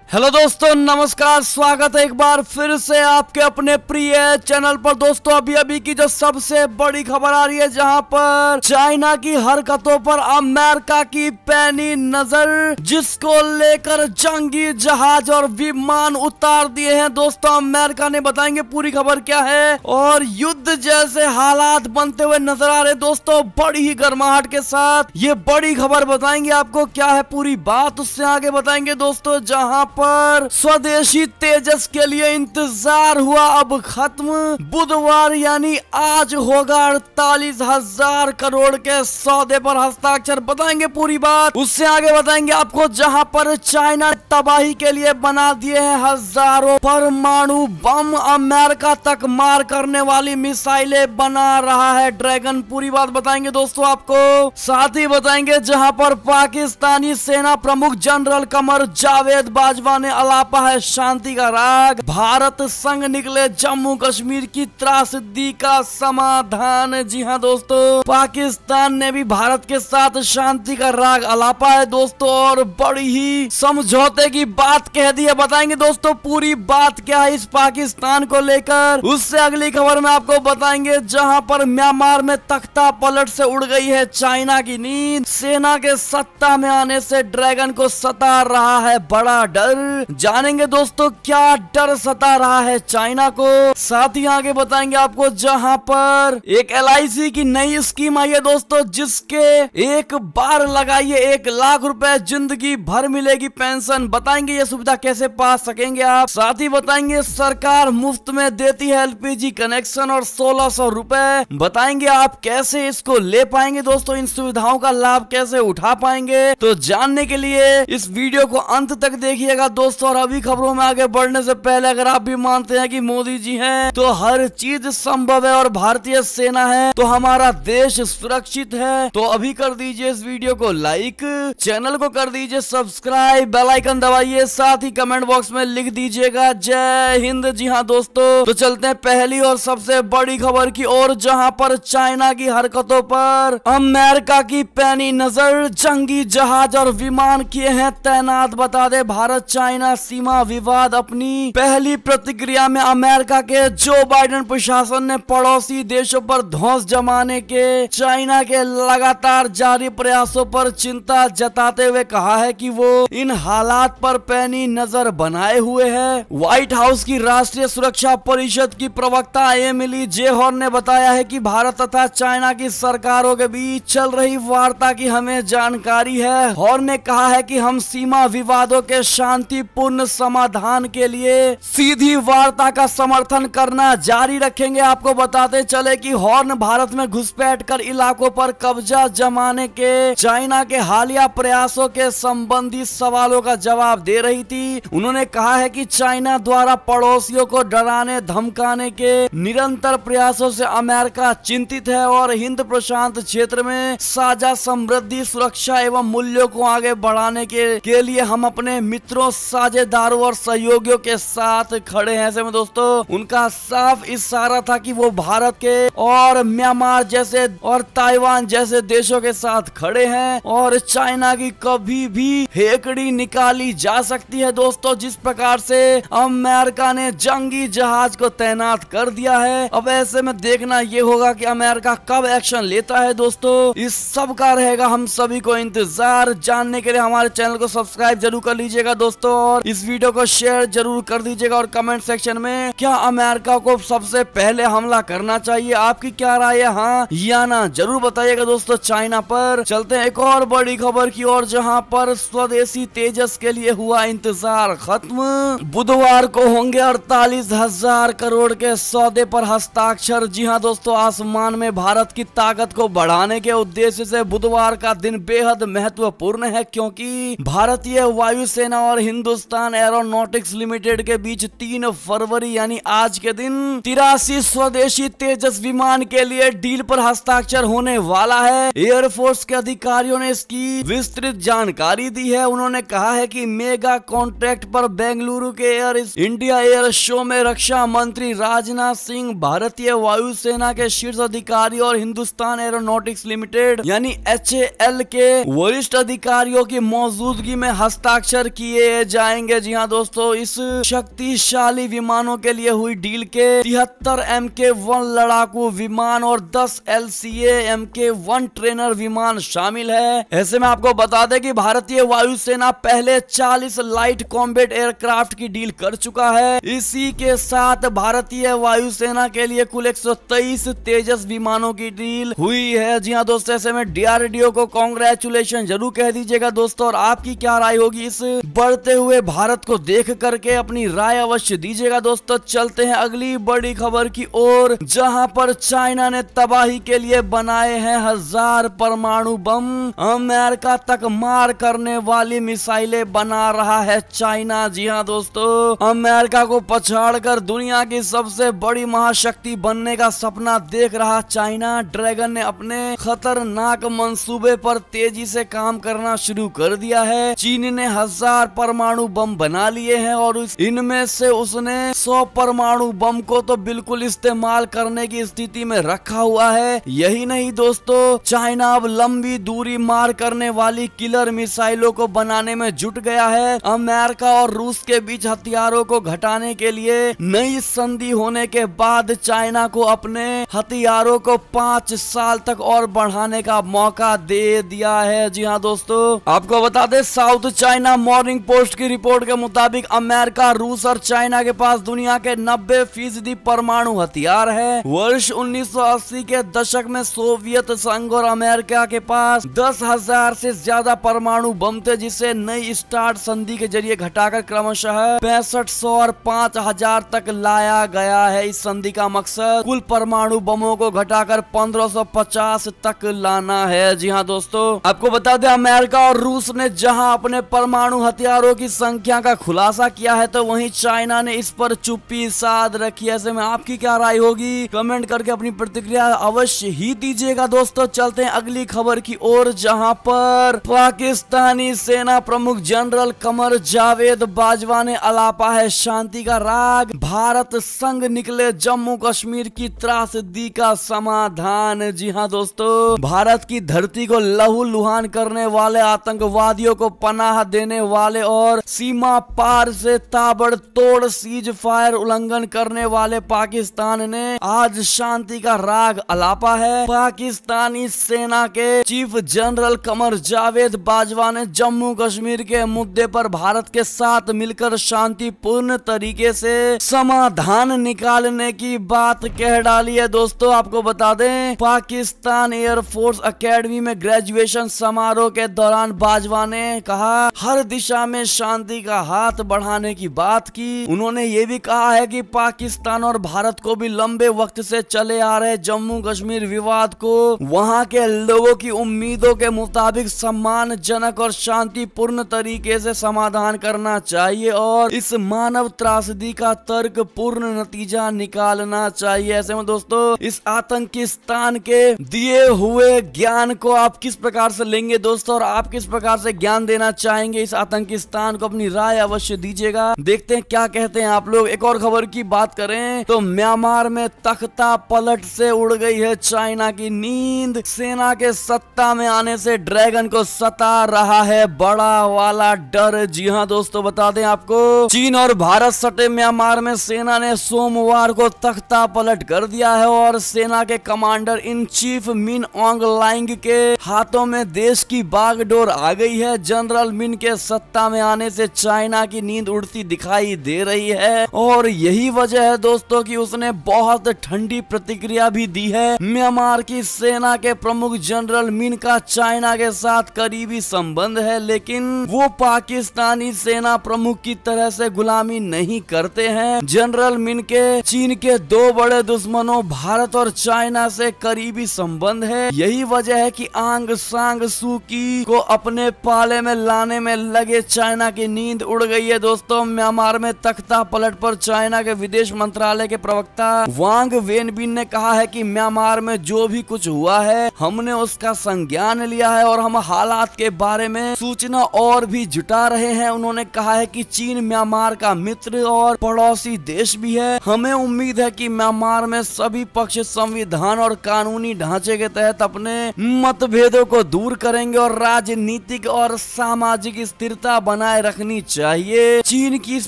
Hello दोस्तों, नमस्कार। स्वागत है एक बार फिर से आपके अपने प्रिय चैनल पर। दोस्तों अभी अभी की जो सबसे बड़ी खबर आ रही है, जहां पर चाइना की हरकतों पर अमेरिका की पैनी नजर, जिसको लेकर जंगी जहाज और विमान उतार दिए हैं। दोस्तों अमेरिका ने, बताएंगे पूरी खबर क्या है, और युद्ध जैसे हालात बनते हुए नजर आ रहे। दोस्तों बड़ी ही गर्माहट के साथ ये बड़ी खबर बताएंगे आपको, क्या है पूरी बात उससे आगे बताएंगे। दोस्तों जहां पर स्वदेशी तेजस के लिए इंतजार हुआ अब खत्म। बुधवार यानी आज होगा 48,000 करोड़ के सौदे पर हस्ताक्षर। बताएंगे पूरी बात, उससे आगे बताएंगे आपको। जहां पर चाइना तबाही के लिए बना दिए हैं हजारों परमाणु बम, अमेरिका तक मार करने वाली मिसाइलें बना रहा है ड्रैगन। पूरी बात बताएंगे दोस्तों आपको। साथ ही बताएंगे जहां पर पाकिस्तानी सेना प्रमुख जनरल कमर जावेद बाजवा ने अलापा है शांति का राग। भारत संग निकले जम्मू कश्मीर की त्रासदी का समाधान। जी हां दोस्तों, पाकिस्तान ने भी भारत के साथ शांति का राग अलापा है दोस्तों, और बड़ी ही समझौते की बात कह दी है। बताएंगे दोस्तों पूरी बात क्या है इस पाकिस्तान को लेकर। उससे अगली खबर में आपको बताएंगे, जहां पर म्यांमार में तख्ता पलट से उड़ गई है चाइना की नींद। सेना के सत्ता में आने से ड्रैगन को सता रहा है बड़ा डर। जानेंगे दोस्तों क्या डर सता रहा है चाइना को। साथ ही आगे बताएंगे आपको, जहां पर एक LIC की नई स्कीम आई है दोस्तों, जिसके एक बार लगाइए 1 लाख रुपए, जिंदगी भर मिलेगी पेंशन। बताएंगे ये सुविधा कैसे पा सकेंगे आप। साथ ही बताएंगे सरकार मुफ्त में देती है LPG कनेक्शन और 1600 रुपए। बताएंगे आप कैसे इसको ले पाएंगे दोस्तों, इन सुविधाओं का लाभ कैसे उठा पाएंगे। तो जानने के लिए इस वीडियो को अंत तक देखिएगा दोस्तों। और अभी खबरों में आगे बढ़ने से पहले, अगर आप भी मानते हैं कि मोदी जी हैं तो हर चीज संभव है, और भारतीय सेना है तो हमारा देश सुरक्षित है, तो अभी कर दीजिए इस वीडियो को लाइक, चैनल को कर दीजिए सब्सक्राइब, बेल आइकन दबाइए, साथ ही कमेंट बॉक्स में लिख दीजिएगा जय हिंद। जी हाँ दोस्तों, तो चलते हैं पहली और सबसे बड़ी खबर की ओर, जहां पर चाइना की हरकतों पर अमेरिका की पैनी नजर, जंगी जहाज और विमान किए हैं तैनात। बता दे भारत चाइना सीमा विवाद। अपनी पहली प्रतिक्रिया में अमेरिका के जो बाइडेन प्रशासन ने पड़ोसी देशों पर धौंस जमाने के चाइना के लगातार जारी प्रयासों पर चिंता जताते हुए कहा है कि वो इन हालात पर पैनी नजर बनाए हुए है। व्हाइट हाउस की राष्ट्रीय सुरक्षा परिषद की प्रवक्ता एमिली जे हॉर्न ने बताया है कि भारत तथा चाइना की सरकारों के बीच चल रही वार्ता की हमें जानकारी है। हॉर्न ने कहा है कि हम सीमा विवादों के शांतिपूर्ण समाधान के लिए सीधी वार्ता का समर्थन करना जारी रखेंगे। आपको बताते चले कि हॉर्न भारत में घुसपैठ कर इलाकों पर कब्जा जमाने के चाइना के हालिया प्रयासों के संबंधी सवालों का जवाब दे रही थी। उन्होंने कहा है कि चाइना द्वारा पड़ोसियों को डराने धमकाने के निरंतर प्रयासों से अमेरिका चिंतित है, और हिंद प्रशांत क्षेत्र में साझा समृद्धि, सुरक्षा एवं मूल्यों को आगे बढ़ाने के लिए हम अपने मित्रों, साझेदारों और सहयोगियों के साथ खड़े हैं। ऐसे में दोस्तों उनका साफ इशारा था कि वो भारत के और म्यांमार जैसे और ताइवान जैसे देशों के साथ खड़े हैं, और चाइना की कभी भी हेकड़ी निकाली जा सकती है दोस्तों। जिस प्रकार से अमेरिका ने जंगी जहाज को तैनात कर दिया है, अब ऐसे में देखना ये होगा कि अमेरिका कब एक्शन लेता है दोस्तों। इस सब का रहेगा हम सभी को इंतजार। जानने के लिए हमारे चैनल को सब्सक्राइब जरूर कर लीजिएगा दोस्तों, और इस वीडियो को शेयर जरूर कर दीजिएगा। और कमेंट सेक्शन में क्या अमेरिका को सबसे पहले हमला करना चाहिए, आपकी क्या राय है, हाँ या ना, जरूर बताइएगा दोस्तों चाइना पर। चलते हैं एक और बड़ी खबर की ओर, जहां पर स्वदेशी तेजस के लिए हुआ इंतजार खत्म। बुधवार को होंगे 48,000 करोड़ के सौदे पर हस्ताक्षर। जी हाँ दोस्तों, आसमान में भारत की ताकत को बढ़ाने के उद्देश्य से बुधवार का दिन बेहद महत्वपूर्ण है, क्योंकि भारतीय वायुसेना और हिंदुस्तान एरोनॉटिक्स लिमिटेड के बीच 3 फरवरी यानी आज के दिन 83 स्वदेशी तेजस विमान के लिए डील पर हस्ताक्षर होने वाला है। एयरफोर्स के अधिकारियों ने इसकी विस्तृत जानकारी दी है। उन्होंने कहा है कि मेगा कॉन्ट्रैक्ट पर बेंगलुरु के एयर इंडिया एयर शो में रक्षा मंत्री राजनाथ सिंह, भारतीय वायुसेना के शीर्ष अधिकारी और हिंदुस्तान एरोनॉटिक्स लिमिटेड यानी HAL के वरिष्ठ अधिकारियों की मौजूदगी में हस्ताक्षर किए ले जाएंगे। जी हाँ दोस्तों, इस शक्तिशाली विमानों के लिए हुई डील के 73 MK1 लड़ाकू विमान और 10 LCA MK1 ट्रेनर विमान शामिल है। ऐसे में आपको बता दें कि भारतीय वायुसेना पहले 40 लाइट कॉम्बैट एयरक्राफ्ट की डील कर चुका है। इसी के साथ भारतीय वायुसेना के लिए कुल 123 तेजस विमानों की डील हुई है। जी हाँ दोस्तों, ऐसे में DRDO को कांग्रेचुलेशन जरूर कह दीजिएगा दोस्तों। और आपकी क्या राय होगी इस बढ़ते हुए भारत को देख करके, अपनी राय अवश्य दीजिएगा दोस्तों। चलते हैं अगली बड़ी खबर की ओर, जहां पर चाइना ने तबाही के लिए बनाए हैं 1000 परमाणु बम। अमेरिका तक मार करने वाली मिसाइलें बना रहा है चाइना। जी हाँ दोस्तों, अमेरिका को पछाड़कर दुनिया की सबसे बड़ी महाशक्ति बनने का सपना देख रहा चाइना ड्रैगन ने अपने खतरनाक मंसूबे पर तेजी से काम करना शुरू कर दिया है। चीन ने 1000 परमाणु बम बना लिए हैं और इनमें से उसने 100 परमाणु बम को तो बिल्कुल इस्तेमाल करने की स्थिति में रखा हुआ है। यही नहीं दोस्तों, चाइना अब लंबी दूरी मार करने वाली किलर मिसाइलों को बनाने में जुट गया है। अमेरिका और रूस के बीच हथियारों को घटाने के लिए नई संधि होने के बाद चाइना को अपने हथियारों को 5 साल तक और बढ़ाने का मौका दे दिया है। जी हाँ दोस्तों, आपको बता दें, साउथ चाइना मॉर्निंग पोस्ट की रिपोर्ट के मुताबिक अमेरिका, रूस और चाइना के पास दुनिया के 90% परमाणु हथियार है। वर्ष 1980 के दशक में सोवियत संघ और अमेरिका के पास 10,000 से ज्यादा परमाणु बम थे, जिसे नई स्टार्ट संधि के जरिए घटाकर क्रमशः 6500 और 5000 तक लाया गया है। इस संधि का मकसद कुल परमाणु बमों को घटाकर 1550 तक लाना है। जी हाँ दोस्तों, आपको बता दें, अमेरिका और रूस ने जहां अपने परमाणु हथियारों की संख्या का खुलासा किया है, तो वहीं चाइना ने इस पर चुप्पी साध रखी है। ऐसे में आपकी क्या राय होगी, कमेंट करके अपनी प्रतिक्रिया अवश्य ही दीजिएगा दोस्तों। चलते हैं अगली खबर की ओर, जहां पर पाकिस्तानी सेना प्रमुख जनरल कमर जावेद बाजवा ने अलापा है शांति का राग, भारत संग निकले जम्मू कश्मीर की त्रासदी का समाधान। जी हाँ दोस्तों, भारत की धरती को लहूलुहान करने वाले आतंकवादियों को पनाह देने वाले और सीमा पार से ताबड़तोड़ सीज फायर उल्लंघन करने वाले पाकिस्तान ने आज शांति का राग अलापा है। पाकिस्तानी सेना के चीफ जनरल कमर जावेद बाजवा ने जम्मू कश्मीर के मुद्दे पर भारत के साथ मिलकर शांतिपूर्ण तरीके से समाधान निकालने की बात कह डाली है। दोस्तों, आपको बता दें, पाकिस्तान एयरफोर्स एकेडमी में ग्रेजुएशन समारोह के दौरान बाजवा ने कहा, हर दिशा में शांति का हाथ बढ़ाने की बात की। उन्होंने ये भी कहा है कि पाकिस्तान और भारत को भी लंबे वक्त से चले आ रहे जम्मू कश्मीर विवाद को वहां के लोगों की उम्मीदों के मुताबिक सम्मानजनक और शांतिपूर्ण तरीके से समाधान करना चाहिए और इस मानव त्रासदी का तर्क पूर्ण नतीजा निकालना चाहिए। ऐसे में दोस्तों, इस आतंकिस्तान के दिए हुए ज्ञान को आप किस प्रकार से लेंगे दोस्तों, और आप किस प्रकार से ज्ञान देना चाहेंगे इस आतंकिस्तान को, अपनी राय अवश्य दीजिएगा। देखते हैं क्या कहते हैं आप लोग। एक और खबर की बात करें तो म्यांमार में तख्ता पलट से उड़ गई है चाइना की नींद। सेना के सत्ता में आने से ड्रैगन को सता रहा है बड़ा वाला डर। जी हाँ दोस्तों, बता दें आपको, चीन और भारत सटे म्यांमार में सेना ने सोमवार को तख्ता पलट कर दिया है और सेना के कमांडर इन चीफ मिन ऑन्ग लाइंग के हाथों में देश की बागडोर आ गई है। जनरल मिन के सत्ता में आने से चाइना की नींद उड़ती दिखाई दे रही है और यही वजह है दोस्तों कि उसने बहुत ठंडी प्रतिक्रिया भी दी है। म्यांमार की सेना के प्रमुख जनरल मिन का चाइना के साथ करीबी संबंध है, लेकिन वो पाकिस्तानी सेना प्रमुख की तरह से गुलामी नहीं करते हैं। जनरल मिन के चीन के दो बड़े दुश्मनों भारत और चाइना से करीबी संबंध है। यही वजह है कि आंग सांग सू की को अपने पाले में लाने में लगे चाइना की नींद उड़ गई है। दोस्तों, म्यांमार में तख्ता पलट पर चाइना के विदेश मंत्रालय के प्रवक्ता वांग वेनबिन ने कहा है कि म्यांमार में जो भी कुछ हुआ है हमने उसका संज्ञान लिया है और हम हालात के बारे में सूचना और भी जुटा रहे हैं। उन्होंने कहा है कि चीन म्यांमार का मित्र और पड़ोसी देश भी है। हमें उम्मीद है कि म्यांमार में सभी पक्ष संविधान और कानूनी ढांचे के तहत अपने मतभेदों को दूर करेंगे और राजनीतिक और सामाजिक स्थिरता बनाए बनाए रखनी चाहिए। चीन की इस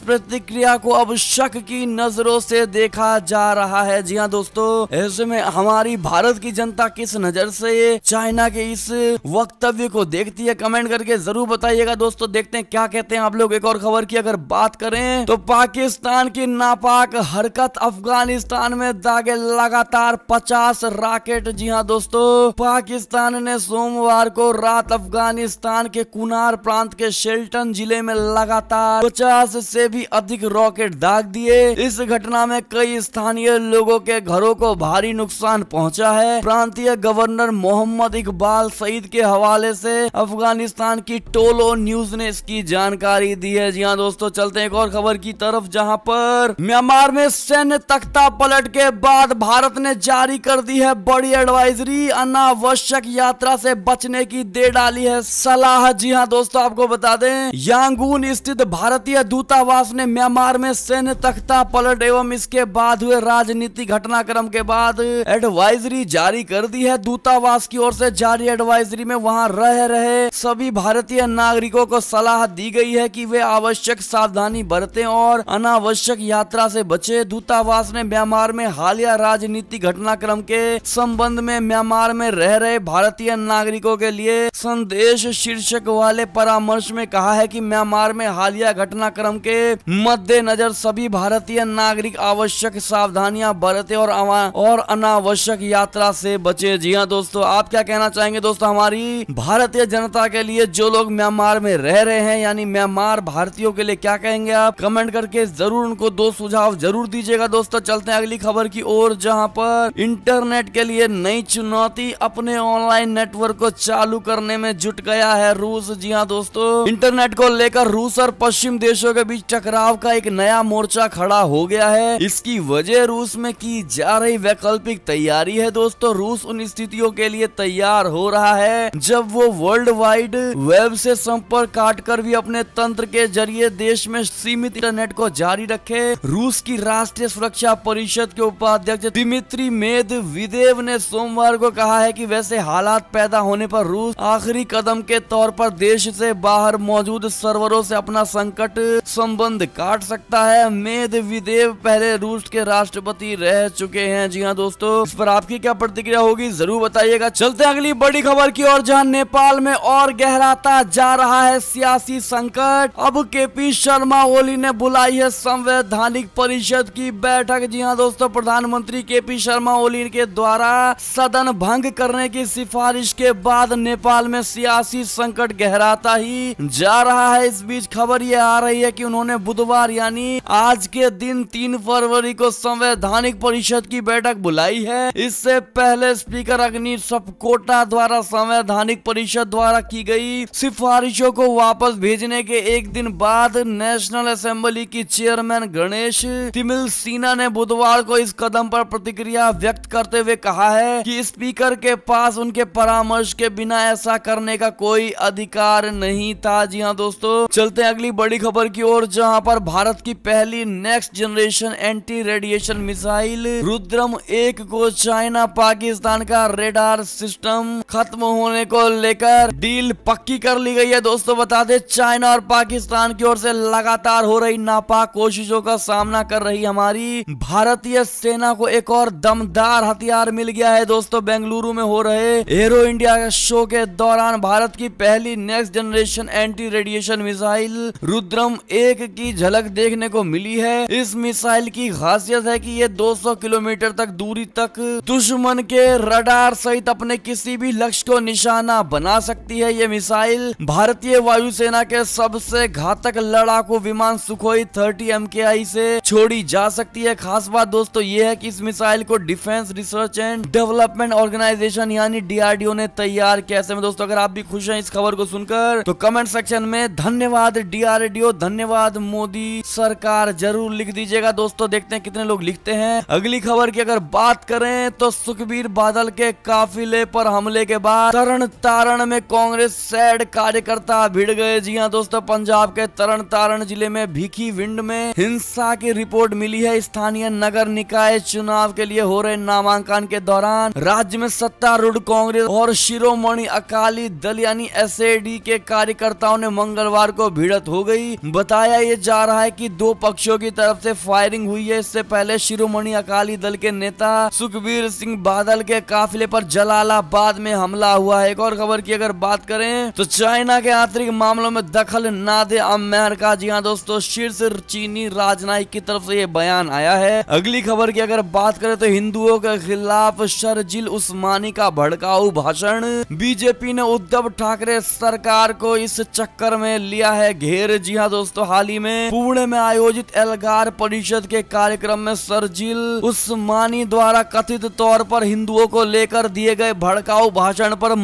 प्रतिक्रिया को अब शक की नजरों से देखा जा रहा है। जी हाँ दोस्तों, ऐसे में हमारी भारत की जनता किस नजर से चाइना के इस वक्तव्य को देखती है, कमेंट करके जरूर बताइएगा। दोस्तों देखते हैं क्या कहते हैं आप लोग। एक और खबर की अगर बात करें तो पाकिस्तान की नापाक हरकत, अफगानिस्तान में दागे लगातार 50 रॉकेट। जी हाँ दोस्तों, पाकिस्तान ने सोमवार को रात अफगानिस्तान के कुनार प्रांत के शेल्टन जिले में लगातार 50 से भी अधिक रॉकेट दाग दिए। इस घटना में कई स्थानीय लोगों के घरों को भारी नुकसान पहुंचा है। प्रांतीय गवर्नर मोहम्मद इकबाल सईद के हवाले से अफगानिस्तान की टोलो न्यूज ने इसकी जानकारी दी है। जी हाँ दोस्तों, चलते हैं एक और खबर की तरफ, जहां पर म्यांमार में सैन्य तख्ता पलट के बाद भारत ने जारी कर दी है बड़ी एडवाइजरी। अनावश्यक यात्रा से बचने की दे डाली है सलाह। जी हाँ दोस्तों, आपको बता दें यांगून स्थित भारतीय दूतावास ने म्यांमार में सैन्य तख्ता पलट एवं इसके बाद हुए राजनीतिक घटनाक्रम के बाद एडवाइजरी जारी कर दी है। दूतावास की ओर से जारी एडवाइजरी में वहां रह रहे सभी भारतीय नागरिकों को सलाह दी गई है कि वे आवश्यक सावधानी बरतें और अनावश्यक यात्रा से बचे। दूतावास ने म्यांमार में हालिया राजनीतिक घटनाक्रम के संबंध में म्यांमार में रह रहे भारतीय नागरिकों के लिए संदेश शीर्षक वाले परामर्श में कहा है कि म्यांमार में हालिया घटनाक्रम के मद्देनजर सभी भारतीय नागरिक आवश्यक सावधानियां बरते और अनावश्यक यात्रा से बचे। जी हाँ दोस्तों, आप क्या कहना चाहेंगे दोस्तों हमारी भारतीय जनता के लिए जो लोग म्यांमार में रह रहे हैं, यानी म्यांमार भारतीयों के लिए क्या कहेंगे आप? कमेंट करके जरूर उनको दो सुझाव जरूर दीजिएगा। दोस्तों चलते हैं अगली खबर की ओर, जहां पर इंटरनेट के लिए नई चुनौती, अपने ऑनलाइन नेटवर्क को चालू करने में जुट गया है रूस। जी हाँ दोस्तों, इंटरनेट को लेकर रूस और पश्चिम देशों के बीच टकराव का एक नया मोर्चा खड़ा हो गया है। इसकी वजह रूस में की जा रही वैकल्पिक तैयारी है। दोस्तों रूस उन स्थितियों के लिए तैयार हो रहा है जब वो वर्ल्ड वाइड वेब से संपर्क काटकर भी अपने तंत्र के जरिए देश में सीमित इंटरनेट को जारी रखे। रूस की राष्ट्रीय सुरक्षा परिषद के उपाध्यक्ष दिमित्री मेदवेदेव ने सोमवार को कहा है कि वैसे हालात पैदा होने पर रूस आखिरी कदम के तौर पर देश से बाहर मौजूद सर्वरों से अपना संकट संबंध काट सकता है। मेदवेदेव पहले रूस के राष्ट्रपति रह चुके हैं। जी हाँ दोस्तों, इस पर आपकी क्या प्रतिक्रिया होगी जरूर बताइएगा। चलते हैं अगली बड़ी खबर की ओर, जहां नेपाल में और गहराता जा रहा है सियासी संकट। अब केपी शर्मा ओली ने बुलाई है संवैधानिक परिषद की बैठक। जी हाँ दोस्तों, प्रधानमंत्री केपी शर्मा ओली के द्वारा सदन भंग करने की सिफारिश के बाद नेपाल में सियासी संकट गहराता ही जा रहा है। इस बीच खबर ये आ रही है कि उन्होंने बुधवार यानी आज के दिन 3 फरवरी को संवैधानिक परिषद की बैठक बुलाई है। इससे पहले स्पीकर अग्नि सपकोटा द्वारा संवैधानिक परिषद द्वारा की गई सिफारिशों को वापस भेजने के एक दिन बाद नेशनल असेंबली की चेयरमैन गणेश तिमिलसिना ने बुधवार को इस कदम पर प्रतिक्रिया व्यक्त करते हुए कहा है कि स्पीकर के पास उनके परामर्श के बिना ऐसा करने का कोई अधिकार नहीं था। जी हाँ दोस्तों, चलते हैं अगली बड़ी खबर की ओर, जहां पर भारत की पहली next generation anti radiation missile Rudram 1 को चाइना पाकिस्तान का रेडार सिस्टम खत्म होने को लेकर डील पक्की कर ली गई है। दोस्तों बता दें, चाइना और पाकिस्तान की ओर से लगातार हो रही नापाक कोशिशों का सामना कर रही हमारी भारतीय सेना को एक और दमदार हथियार मिल गया है। दोस्तों बेंगलुरु में हो रहे एरो इंडिया शो के दौरान भारत की पहली next generation anti radiation missile Rudram 1 की झलक देखने को मिली है। इस मिसाइल की खासियत है कि ये 200 किलोमीटर तक दूरी तक दुश्मन के रडार सहित अपने किसी भी लक्ष्य को निशाना बना सकती है। ये मिसाइल भारतीय वायुसेना के सबसे घातक लड़ाकू विमान सुखोई 30 MKI से छोड़ी जा सकती है। खास बात दोस्तों ये है कि इस मिसाइल को defence research and development organisation यानी DRDO ने तैयार किया। ऐसे में दोस्तों अगर आप भी खुश हैं इस खबर को सुनकर तो कमेंट सेक्शन में धन्यवाद DRDO, धन्यवाद मोदी सरकार जरूर लिख दीजिएगा। दोस्तों देखते हैं कितने लोग लिखते हैं। अगली खबर की अगर बात करें तो सुखबीर बादल के काफिले पर हमले के बाद तरन तारण में कांग्रेस सैड कार्यकर्ता भिड़ गए। जी हाँ दोस्तों, पंजाब के तरन तारण जिले में भीखी विंड में हिंसा की रिपोर्ट मिली है। स्थानीय नगर निकाय चुनाव के लिए हो रहे नामांकन के दौरान राज्य में सत्तारूढ़ कांग्रेस और शिरोमणि अकाली दल यानी SAD के कार्यकर्ताओं ने मंगलवार मंगलवार को भिड़ंत हो गई। बताया ये जा रहा है कि दो पक्षों की तरफ से फायरिंग हुई है। इससे पहले शिरोमणि अकाली दल के नेता सुखबीर सिंह बादल के काफिले पर जलालाबाद में हमला हुआ है। एक और खबर की अगर बात करें तो चाइना के आंतरिक मामलों में दखल ना दे अमेरिका। जी हाँ दोस्तों, शीर्ष चीनी राजनयिक की तरफ से ये बयान आया है। अगली खबर की अगर बात करें तो हिंदुओं के खिलाफ शर्जिल उस्मानी का भड़काऊ भाषण। बीजेपी ने उद्धव ठाकरे सरकार को इस चक्कर में लिया है घेर। जी हाँ दोस्तों, हाल ही में पुणे में आयोजित एल्गार परिषद के कार्यक्रम में शर्जिल उस्मानी द्वारा कथित तौर पर हिंदुओं को लेकर दिए गए भड़काऊ भाषण पर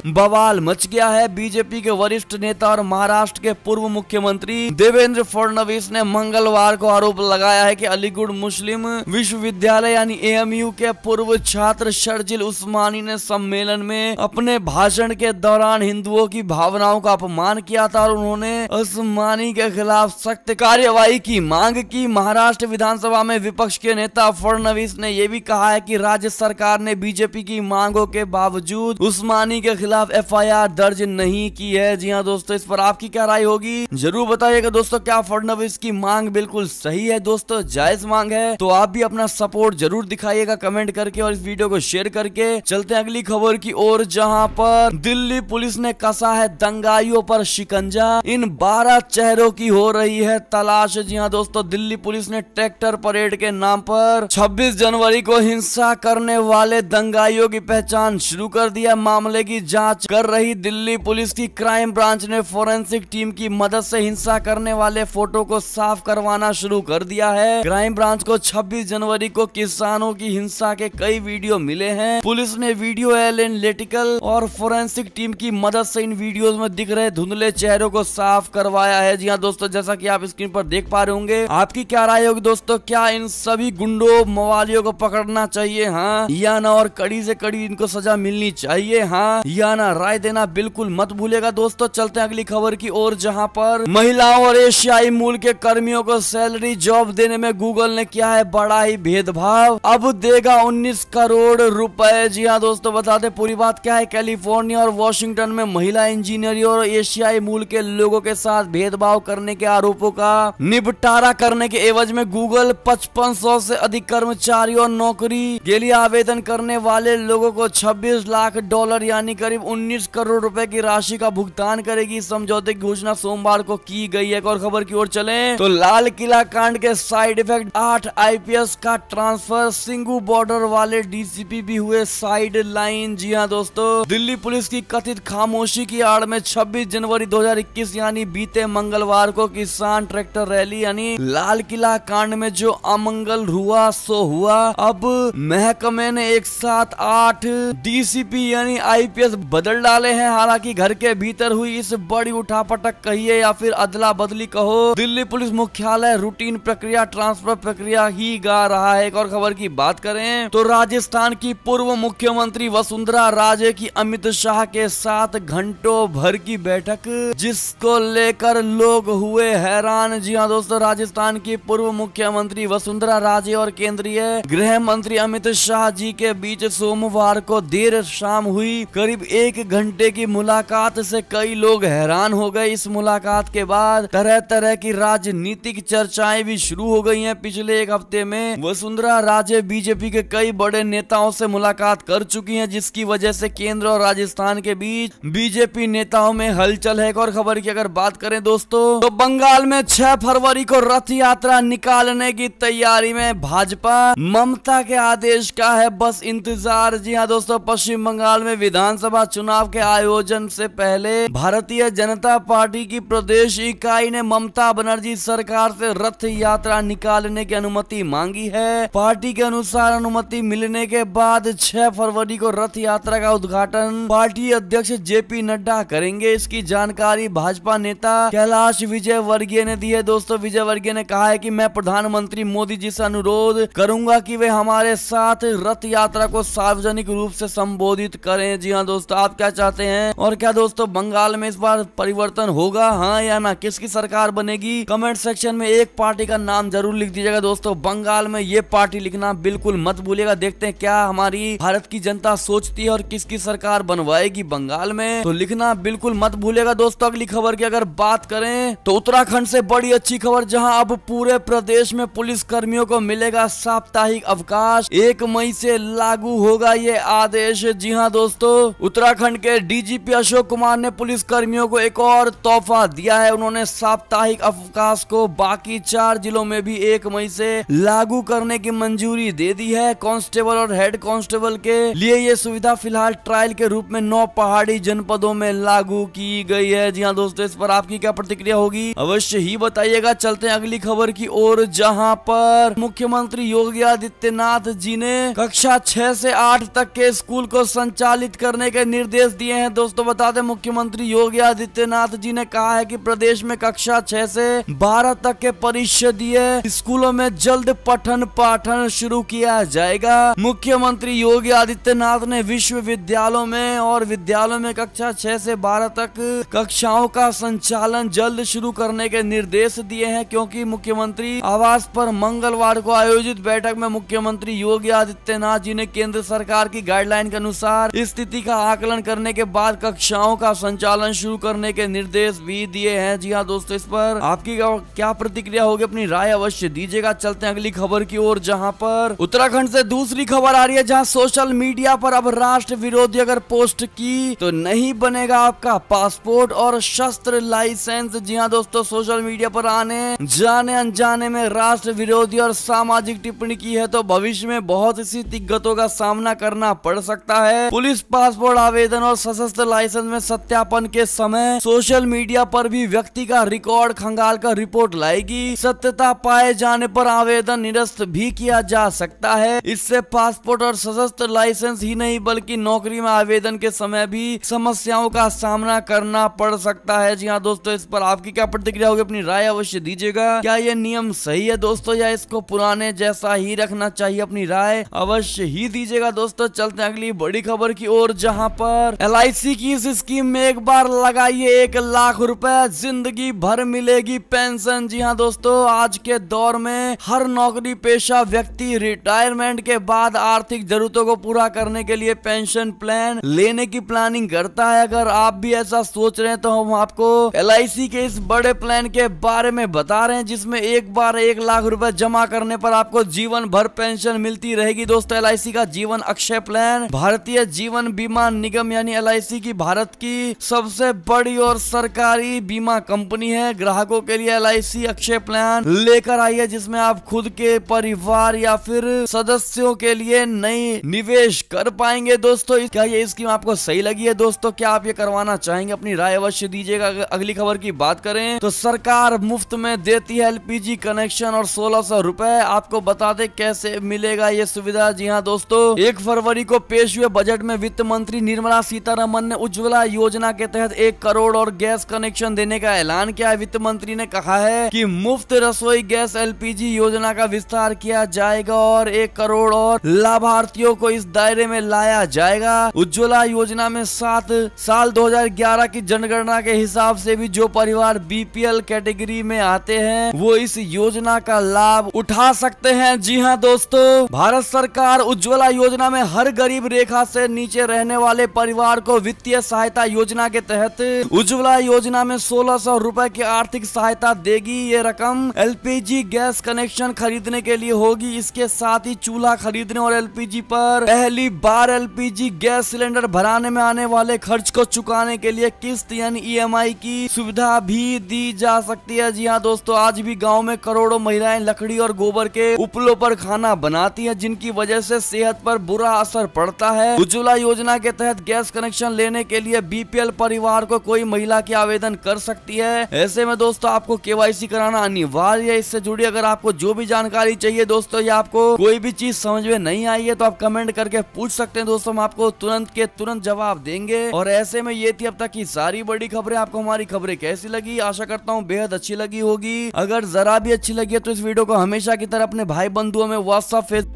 बवाल मच गया है। बीजेपी के वरिष्ठ नेता और महाराष्ट्र के पूर्व मुख्यमंत्री देवेंद्र फडणवीस ने मंगलवार को आरोप लगाया है कि अलीगढ़ मुस्लिम विश्वविद्यालय यानी AMU के पूर्व छात्र शर्जिल उस्मानी ने सम्मेलन में अपने भाषण के दौरान हिंदुओं की भावनाओं का अपमान किया था और उन्होंने उस्मानी के खिलाफ सख्त कार्यवाही की मांग की। महाराष्ट्र विधानसभा में विपक्ष के नेता फडणवीस ने यह भी कहा है कि राज्य सरकार ने बीजेपी की मांगों के बावजूद उस्मानी के खिलाफ FIR दर्ज नहीं की है। जी हाँ दोस्तों, इस पर आपकी क्या राय होगी जरूर बताइएगा दोस्तों। क्या फडणवीस की मांग बिल्कुल सही है दोस्तों, जायज मांग है? तो आप भी अपना सपोर्ट जरूर दिखाइएगा कमेंट करके और इस वीडियो को शेयर करके। चलते हैं अगली खबर की ओर, जहां पर दिल्ली पुलिस ने कसा है दंगाइयों पर शिकंजा। इन 12 चेहरों की हो रही है तलाश। जी हाँ दोस्तों, दिल्ली पुलिस ने ट्रैक्टर परेड के नाम पर 26 जनवरी को हिंसा करने वाले दंगाइयों की पहचान शुरू कर दिया। मामले की जांच कर रही दिल्ली पुलिस की क्राइम ब्रांच ने फोरेंसिक टीम की मदद से हिंसा करने वाले फोटो को साफ करवाना शुरू कर दिया है। क्राइम ब्रांच को 26 जनवरी को किसानों की हिंसा के कई वीडियो मिले हैं। पुलिस ने वीडियो एनालिटिकल और फोरेंसिक टीम की मदद से इन वीडियोस में दिख रहे धुंधले चेहरों को साफ करवाया है। जी हाँ दोस्तों, जैसा कि आप स्क्रीन पर देख पा रहे होंगे। आपकी क्या राय होगी दोस्तों, क्या इन सभी गुंडों मवालियों को पकड़ना चाहिए हाँ या ना, और कड़ी से कड़ी इनको सजा मिलनी चाहिए हाँ या ना? राय देना बिल्कुल मत भूलेगा दोस्तों। चलते हैं अगली खबर की ओर, जहां पर महिलाओं और एशियाई मूल के कर्मियों को सैलरी जॉब देने में गूगल ने किया है बड़ा ही भेदभाव। अब देगा 19 करोड़ रुपए। जी हाँ दोस्तों, बता दें पूरी बात क्या है। कैलिफोर्निया और वॉशिंगटन में महिला इंजीनियरों और एशियाई मूल के लोगों के साथ भेदभाव करने के आरोपों का निपटारा करने के एवज में गूगल 5500 से अधिक कर्मचारियों और नौकरी के लिए आवेदन करने वाले लोगों को $26 लाख यानी करीब 19 करोड़ रुपए की राशि का भुगतान करेगी। समझौते की घोषणा सोमवार को की गई है। और खबर की ओर चलें तो लाल किला कांड के साइड इफेक्ट 8 IPS का ट्रांसफर, सिंगू बॉर्डर वाले DCP भी हुए साइड लाइन। जी हाँ दोस्तों, दिल्ली पुलिस की कथित खामोशी की आड़ में 26 जनवरी 2021 यानी बीते मंगलवार को किसान ट्रैक्टर रैली यानी लाल किला कांड में जो अमंगल हुआ सो हुआ। अब महकमे ने एक साथ 8 DCP यानी IPS बदल डाले हैं। हालांकि घर के भीतर हुई इस बड़ी उठापटक कहिए या फिर अदला बदली कहो, दिल्ली पुलिस मुख्यालय रूटीन प्रक्रिया ट्रांसफर प्रक्रिया ही गा रहा है। एक और खबर की बात करें तो राजस्थान की पूर्व मुख्यमंत्री वसुंधरा राजे की अमित शाह के साथ घंटों भर की बैठक, जिसको लेकर लोग हुए हैरान। जी हाँ दोस्तों, राजस्थान की पूर्व मुख्यमंत्री वसुंधरा राजे और केंद्रीय गृह मंत्री अमित शाह जी के बीच सोमवार को देर शाम हुई करीब 1 घंटे की मुलाकात से कई लोग हैरान हो गए। इस मुलाकात के बाद तरह तरह की राजनीतिक चर्चाएं भी शुरू हो गई हैं। पिछले एक हफ्ते में वसुंधरा राजे बीजेपी के कई बड़े नेताओं से मुलाकात कर चुकी हैं, जिसकी वजह से केंद्र और राजस्थान के बीच बीजेपी नेताओं में हलचल है। और खबर की अगर बात करें दोस्तों तो बंगाल में 6 फरवरी को रथ यात्रा निकालने की तैयारी में भाजपा, ममता के आदेश का है बस इंतजार। जी हाँ दोस्तों, पश्चिम बंगाल में विधानसभा चुनाव के आयोजन से पहले भारतीय जनता पार्टी की प्रदेश इकाई ने ममता बनर्जी सरकार से रथ यात्रा निकालने की अनुमति मांगी है। पार्टी के अनुसार अनुमति मिलने के बाद 6 फरवरी को रथ यात्रा का उद्घाटन पार्टी अध्यक्ष JP नड्डा करेंगे। इसकी जानकारी भाजपा नेता कैलाश विजयवर्गीय ने दी है। दोस्तों, विजयवर्गीय ने कहा है कि मैं प्रधानमंत्री मोदी जी से अनुरोध करूंगा कि वे हमारे साथ रथ यात्रा को सार्वजनिक रूप से संबोधित करें। जी हाँ दोस्तों, आप क्या चाहते हैं? और क्या दोस्तों बंगाल में इस बार परिवर्तन होगा हाँ या ना? किसकी सरकार बनेगी? कमेंट सेक्शन में एक पार्टी का नाम जरूर लिख दीजिएगा दोस्तों। बंगाल में ये पार्टी लिखना बिल्कुल मत भूलिएगा। देखते हैं क्या हमारी भारत की जनता सोचती है और किसकी सरकार बनवाएगी बंगाल में, तो लिखना बिल्कुल मत भूलिएगा दोस्तों। अगली खबर की अगर बात करें तो उत्तराखंड से बड़ी अच्छी खबर, जहां अब पूरे प्रदेश में पुलिस कर्मियों को मिलेगा साप्ताहिक अवकाश। 1 मई से लागू होगा ये आदेश। जी हां दोस्तों, उत्तराखंड के डीजीपी अशोक कुमार ने पुलिस कर्मियों को एक और तोहफा दिया है। उन्होंने साप्ताहिक अवकाश को बाकी 4 जिलों में भी 1 मई से लागू करने की मंजूरी दे दी है। कांस्टेबल और हेड कांस्टेबल के लिए ये सुविधा फिलहाल ट्रायल के रूप में 9 पहाड़ी जनपदों में लागू की गई है। जी हाँ दोस्तों, इस पर आपकी क्या प्रतिक्रिया होगी अवश्य ही बताइएगा। चलते हैं अगली खबर की ओर, जहां पर मुख्यमंत्री योगी आदित्यनाथ जी ने कक्षा 6 से 8 तक के स्कूल को संचालित करने के निर्देश दिए हैं। दोस्तों बता दें, मुख्यमंत्री योगी आदित्यनाथ जी ने कहा है कि प्रदेश में कक्षा 6 से 12 तक के परिषदीय स्कूलों में जल्द पठन पाठन शुरू किया जाएगा। मुख्यमंत्री योगी आदित्यनाथ ने विश्वविद्यालयों में और विद्यालयों में कक्षा 6 से 12 तक कक्षाओं का संचालन जल्द शुरू करने के निर्देश दिए हैं, क्योंकि मुख्यमंत्री आवास पर मंगलवार को आयोजित बैठक में मुख्यमंत्री योगी आदित्यनाथ जी ने केंद्र सरकार की गाइडलाइन के अनुसार स्थिति का आकलन करने के बाद कक्षाओं का संचालन शुरू करने के निर्देश भी दिए हैं। जी हाँ दोस्तों, इस पर आपकी क्या प्रतिक्रिया होगी, अपनी राय अवश्य दीजिएगा। चलते हैं अगली खबर की ओर, जहां पर उत्तराखंड से दूसरी खबर आ रही है, जहां सोशल मीडिया पर अब राष्ट्र विरोधी अगर पोस्ट की तो नहीं बनेगा आपका पासपोर्ट और शस्त्र लाइसेंस। जी हाँ दोस्तों, सोशल मीडिया पर आने जाने अनजाने में राष्ट्र विरोधी और सामाजिक टिप्पणी की है तो भविष्य में बहुत सी दिक्कतों का सामना करना पड़ सकता है। पुलिस पासपोर्ट आवेदन और सशस्त्र लाइसेंस में सत्यापन के समय सोशल मीडिया पर भी व्यक्ति का रिकॉर्ड खंगाल कर रिपोर्ट लाएगी। सत्यता पाए जाने पर आवेदन निरस्त भी किया जा सकता है। इससे पासपोर्ट और सशस्त्र लाइसेंस ही नहीं बल्कि नौकरी में आवेदन के समय भी समस्याओं का सामना करना पड़ सकता है। जी हाँ दोस्तों, इस पर आपकी क्या प्रतिक्रिया होगी, अपनी राय अवश्य दीजिएगा। क्या ये नियम सही है दोस्तों, या इसको पुराने जैसा ही रखना चाहिए, अपनी राय अवश्य ही दीजिएगा। दोस्तों चलते हैं अगली बड़ी खबर की ओर, जहां पर LIC की इस स्कीम में एक बार लगाइए 1 लाख रुपए, जिंदगी भर मिलेगी पेंशन। जी हाँ दोस्तों, आज के दौर में हर नौकरी पेशा व्यक्ति रिटायरमेंट के बाद आर्थिक जरूरतों को पूरा करने के लिए पेंशन प्लान लेने की प्लानिंग करता है। अगर आप भी ऐसा सोच रहे हैं तो हम आपको LIC के इस बड़े प्लान के बारे में बता रहे हैं, जिसमें एक बार 1 लाख रुपए जमा करने पर आपको जीवन भर पेंशन मिलती रहेगी। दोस्तों LIC का जीवन अक्षय प्लान भारतीय जीवन बीमा निगम यानी LIC की भारत की सबसे बड़ी और सरकारी बीमा कंपनी है। ग्राहकों के लिए LIC अक्षय प्लान लेकर आई है, जिसमें आप खुद के परिवार या फिर सदस्यों के लिए नई निवेश कर पाएंगे। दोस्तों क्या ये स्कीम आपको सही लगी है दोस्तों, क्या आप ये करवाना चाहेंगे, अपनी राय अवश्य दीजिएगा। अगली खबर की बात करें तो सरकार मुफ्त में देती है LPG कनेक्शन और 1600 रुपए। आपको बता दें कैसे मिलेगा ये सुविधा। जी हाँ दोस्तों, 1 फरवरी को पेश हुए बजट में वित्त मंत्री निर्मला सीतारमन ने उज्ज्वला योजना के तहत 1 करोड़ और गैस कनेक्शन देने का ऐलान किया है। वित्त मंत्री ने कहा है कि मुफ्त रसोई गैस LPG योजना का विस्तार किया जाएगा और 1 करोड़ और लाभार्थियों को इस दायरे में लाया जाएगा। उज्ज्वला योजना में साल 2011 की जनगणना के हिसाब से भी जो परिवार BPL कैटेगरी में आते हैं वो इस योजना का लाभ उठा सकते हैं। जी हाँ दोस्तों, भारत सरकार उज्ज्वला योजना में हर गरीब रेखा से नीचे रहने वाले परिवार को वित्तीय सहायता योजना के तहत उज्ज्वला योजना में 1600 रुपए की आर्थिक सहायता देगी। ये रकम LPG गैस कनेक्शन खरीदने के लिए होगी। इसके साथ ही चूल्हा खरीदने और LPG पर पहली बार LPG गैस सिलेंडर भराने में आने वाले खर्च को चुकाने के लिए किस्त यानी EMI की सुविधा भी दी जा सकती है। जी हाँ दोस्तों, आज भी गांव में करोड़ों महिलाएं लकड़ी और गोबर के उपलों पर खाना बनाती हैं, जिनकी वजह से सेहत पर बुरा असर पड़ता है। उज्ज्वला योजना के तहत गैस कनेक्शन लेने के लिए BPL परिवार को कोई महिला की आवेदन कर सकती है। ऐसे में दोस्तों आपको KYC कराना अनिवार्य है। इससे जुड़ी अगर आपको जो भी जानकारी चाहिए दोस्तों, या आपको कोई भी चीज समझ में नहीं आई है तो आप कमेंट करके पूछ सकते हैं दोस्तों, हम आपको तुरंत के तुरंत जवाब देंगे। और ऐसे में ये थी अब तक की सारी बड़ी खबरें। आपको हमारी खबरें कैसी लगी, आशा करता हूँ बेहद अच्छी लगी होगी। अगर जरा भी अच्छी लगी है तो इस वीडियो को हमेशा की तरह अपने भाई बंधुओं में WhatsApp, Facebook